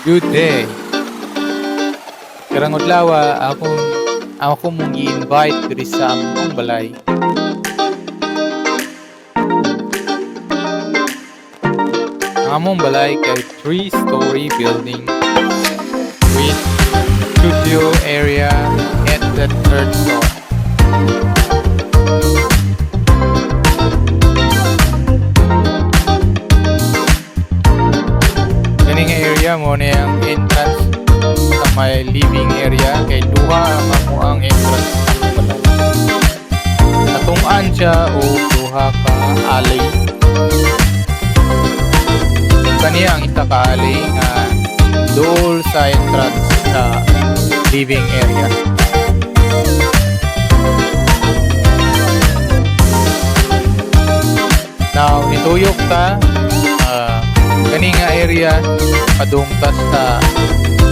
Good day. Karang adlaw ako mong i-invite diri sa among balay. Ang among balay kay three-story building with studio area at the third floor. Kaning area mo na ang entrance sa may living area kay duha ang ako ang entrance sa balay. Natung-an siya o duha ka alley. Kaniya ang isa ka alley nga dool sa entrance sa living area. Now, nituyok ta kani nga area padungtas sa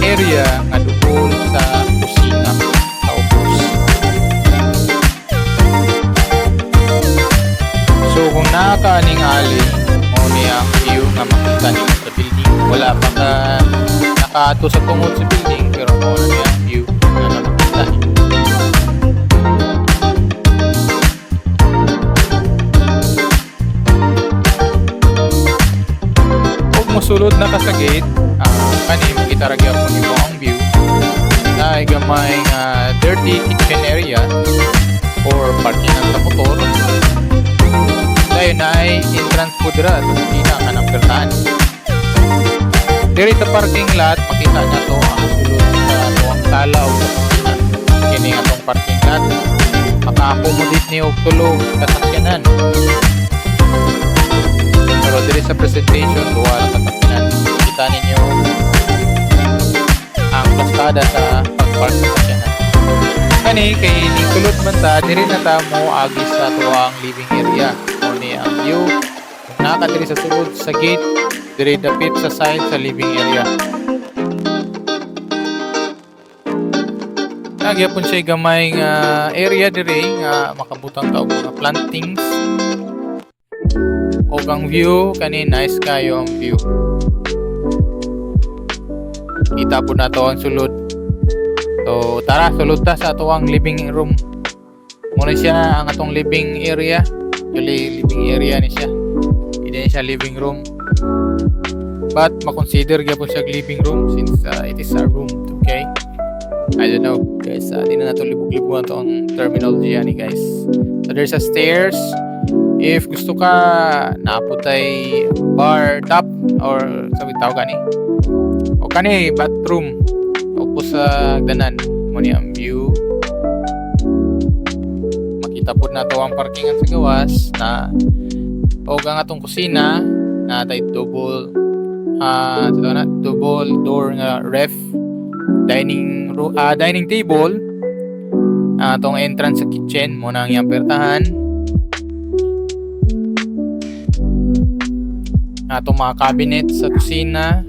area nga duol sa kusina sa ubos. So kung nakakaaning alley mo niya ang view nga makita nimo sa building, wala pa ka nakaato sa tungod sa building pero mo na niya ang view nga makita nimo. Sulod na ka sa gate, kani makita ra gyapon nimo ang view na gamay nga dirty kitchen area or parking sa motor. Dayon na ay entrance po dira sa kusina kanang pertahan. Diri sa parking lot makita na to ang sulod sa tuwang sala o sa kusina. Kini atong parking lot maka-accommodate ni og tulo ka sakyanan. Pero diri sa presentation duha lang katakyanan. Kita ninyo ang plastada sa pag-park sa sakyanan. Kani kay nikulot man ta diri na ta mo agi sa tuwang living area. O ni ang view naka diri sa sulod sa gate diri dapit sa side sa living area. Nagyapon siya gamay nga area diri nga makabutang ta og mga plantings. O ang view kani nice kayo ang view. Kita po na to ang sulod. So tara sulod ta sa atong living room. Muna siya ang atong living area. Actually living area ni siya. Hindi siya living room. But makonsider gyapon siya living room since it is our room, okay? I don't know guys, di na nato libog-libog to ang terminology ani guys. So there's a stairs. If gusto ka naputay bar top or sabi tawag gani o kani bathroom upo sa danan mo ni ang view. Makita po na to ang parkingan sa gawas na o ang atong kusina na tay double double door nga ref dining table atong entrance sa kitchen mo na ang iyang pertahan. Atong mga cabinet sa kusina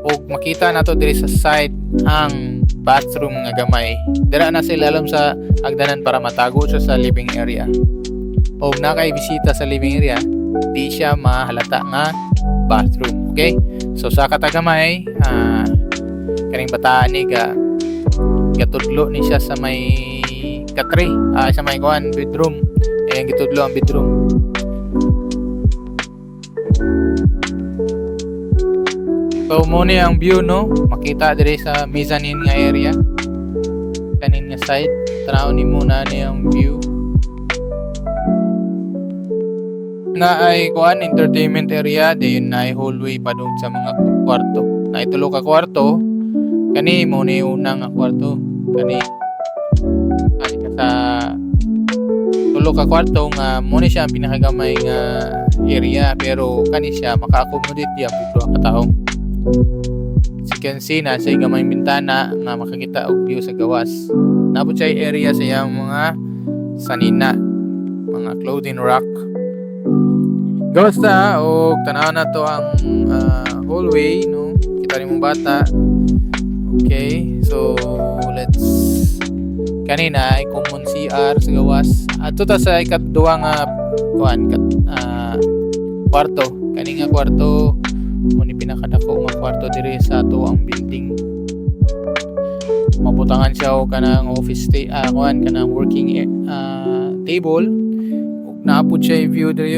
o makita nato diri sa side ang bathroom nga gamay. Dira na sila alam sa agdanan para matago siya sa living area. O nakay bisita sa living area, di siya mahalata nga bathroom. Okay? So sa katagamay, kaning bataan ni gatudlo ni siya sa may katri, sa may kuan bedroom. Gitudlo ang bedroom. So mo ni ang view no, makita diri sa mezzanine nga area. Kanin nga side, tanaw ni muna ni ang view. Na ay kuan entertainment area, dayon na ay hallway padung sa mga kwarto. Na itulo ka kwarto, kani mo ni unang nga kwarto. Kani ka sa tulo ka kwarto nga mo ni siya ang pinakagamay nga area pero kani siya maka-accommodate diya pud ka tawo. As you can see na sa gamay bintana nga makakita og view sa gawas. Nabot siya area sa iyang mga sanina, mga clothing rack. Gawas ta og tanaw na to ang hallway no. Kita rin mong bata. Okay, so let's kanina ay common CR sa gawas. Ato ta sa ikatduwa nga kuan kwarto. Kani nga kwarto mo ni pinakadako nga kwarto diri sa ato ang building. Mabutangan siya og kanang office kuan kanang working table ug naapod siya view diri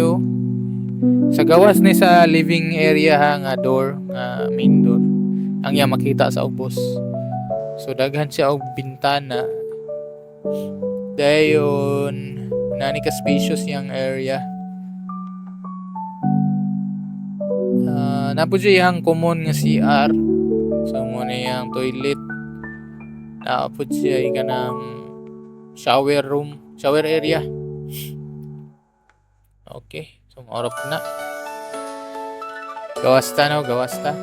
sa gawas ni sa living area ha nga door nga main door ang iya makita sa ubos. So daghan siya og bintana. Dayon nani ka spacious yang area. Napod siya yang common nga CR. So mo na yang toilet. Napod siya kanang shower area. Okay, so maorap na. Gawasta.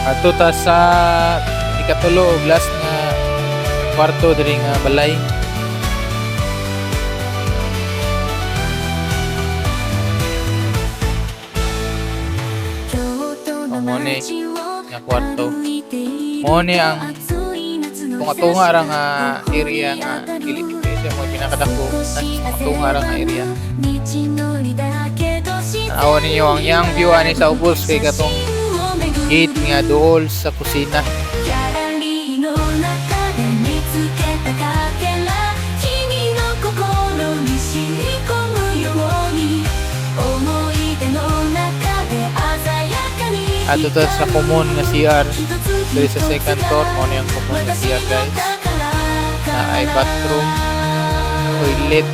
Ato ta sa ikatulo og last nga kwarto diri nga balay. Mo ni nga kwarto. Mo ni ang tunga ra nga area nga dili siya mo pinakadako sa tunga ra nga area. Awan ninyo ang yang view ani sa ubos kay katong gate nga dool sa kusina. Ato ta sa common nga CR diri sa second floor mo ni ang common nga CR guys. Na ay bathroom, toilet.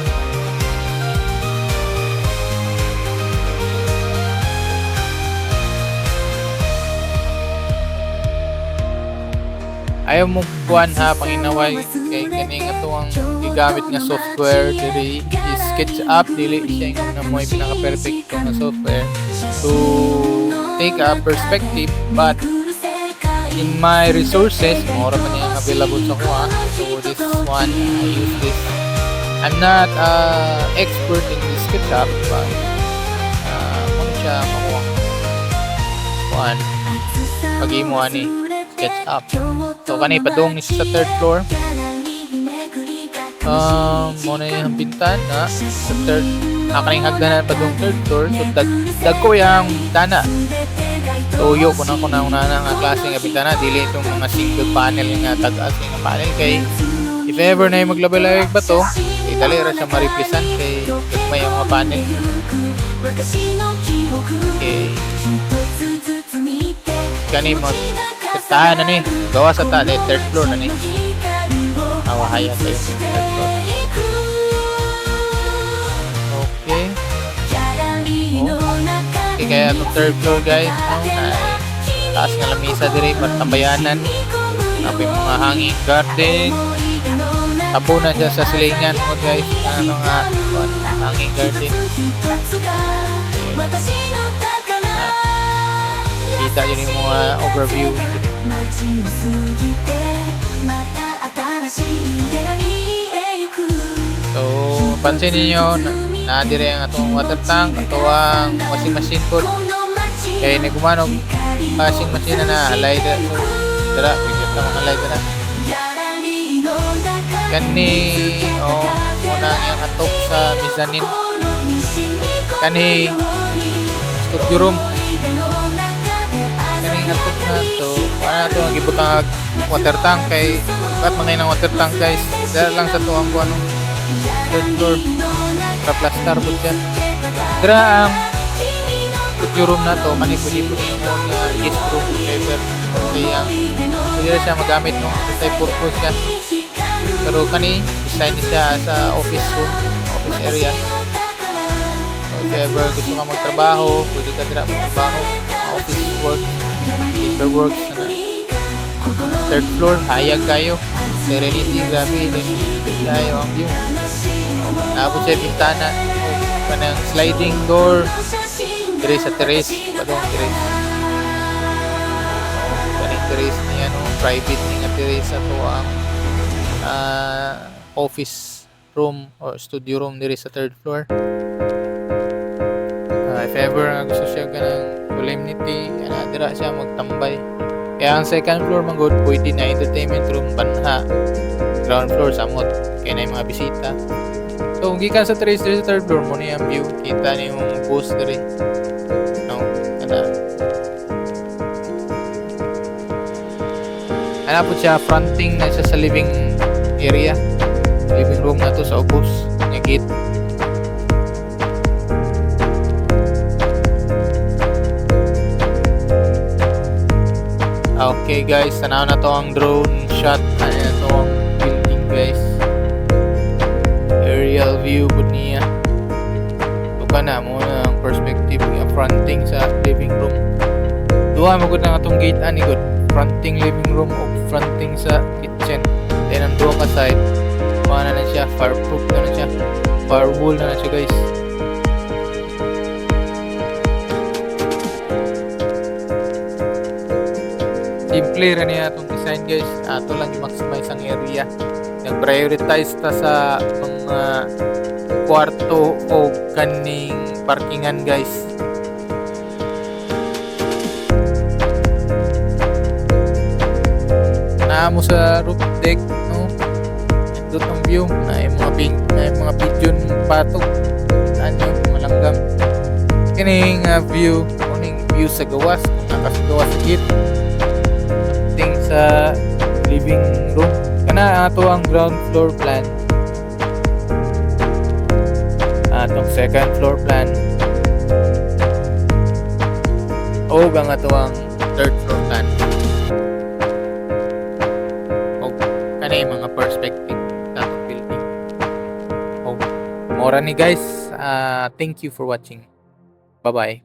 Ayaw mo buwan ha panginaway kay kani nga tuwang gigamit nga software diri is SketchUp dili siya nga mo pinaka perfect nga software to take a perspective, but in my resources more man yung available sa kuha. So this one I use this. I'm not expert in this SketchUp, but kung siya makuha kuhaan pag-imo ani SketchUp. So kani padung sa third floor. Mo na yung bintana sa third kaning hagdanan padung third floor. So dagko yang dana. Tuyo ko na una nga klase nga bintana dili itong mga single panel nga tag-as nga panel kay if ever na yung maglabay-labay ba to dali ra siya ma-replacean kay may mga panel. Okay. Kani mo tahan na ni gawa sa third floor na ni. Awahayan kayo sa third floor. Okay. Okay, kaya itong third floor guys taas nga lamisa diri para tambayanan apay mga hanging garden tabunan dyan sa silingan mo guys nga hanging garden kita yun yung mga overview. So pansin ninyo na dire ang atong water tank ato ang washing machine po kay nagumano washing machine na halay dira bigyan ta mga halay dira kani muna yang atok sa mezzanine kani studio room kani atok na to para to ang gibutang water tank kay kat mangay ng water tank guys dira lang sa tuwang ko anong third floor para plaster po dyan. Dira ang studio room na to kani pwede yung guest room whatever kaya pwede siya magamit ng multi-purpose yan pero kani design siya sa office room office area so if ever gusto ka magtrabaho pwede ka dira magtrabaho office work paperwork na third floor hayag kayo serenity grabe tayo ang view naabot siya bintana kanang sliding door diri sa terrace padong terrace kaning terrace niya private nga terrace sa to ang office room or studio room diri sa third floor. If ever gusto siya kanang solemnity dira siya magtambay kaya ang second floor man good pwede na entertainment room banha ground floor samot kaya na yung mga bisita. So So kung gikan sa tracer sa third floor mo ni ang view, kita ni yung bus diri. No, ana po siya fronting na siya sa living area. Living room na to sa ubos nga gate. Okay guys, tanaw na to ang drone shot. Ayan to ang building guys. Aerial view po niya. Ito ka na muna ang perspective nga fronting sa living room. Duha mo gud na atong gate ani gud. Fronting living room o fronting sa kitchen. Then ang duha ka side, mana na siya, fireproof na siya. Firewall na siya guys. Simple rin niya itong design guys. Ato lang i-maximize ang area. Nag-prioritize ta sa mga kwarto o kaning parkingan guys. Mo sa roof deck, no? Ito ang view na yung mga pigeon patok. Ano, malanggam. Kining view, kuning view sa gawas, nakasagawas sa gate. Ting sa living room. Kana ato ang ground floor plan. Atong second floor plan. O bang ato ang third floor plan. Ano yung mga perspective sa building. Oh, mora ni guys. Thank you for watching. Bye-bye.